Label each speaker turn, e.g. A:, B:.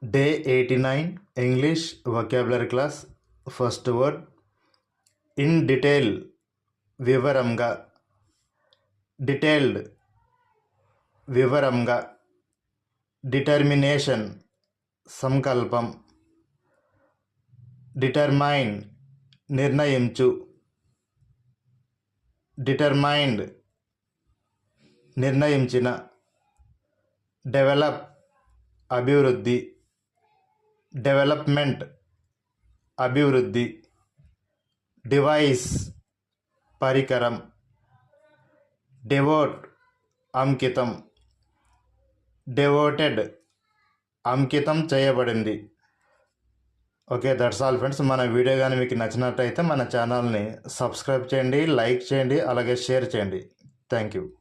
A: Day 89 English vocabulary class. First word in detail vivaramga. Detailed vivaramga. Determination సంకల్పం. Determine నిర్ణయించు. Determined నిర్ణయించిన. Develop అభివృద్ధి. Development అభివృద్ధి. Device పరికరం. డెవోట్ అంకితం. డెవోటెడ్ అంకితం చేయబడింది. Okay, that's all friends. మన వీడియో కానీ మీకు నచ్చినట్టయితే మన ఛానల్ని సబ్స్క్రైబ్ చేయండి, లైక్ చేయండి, అలాగే షేర్ చేయండి. Thank you.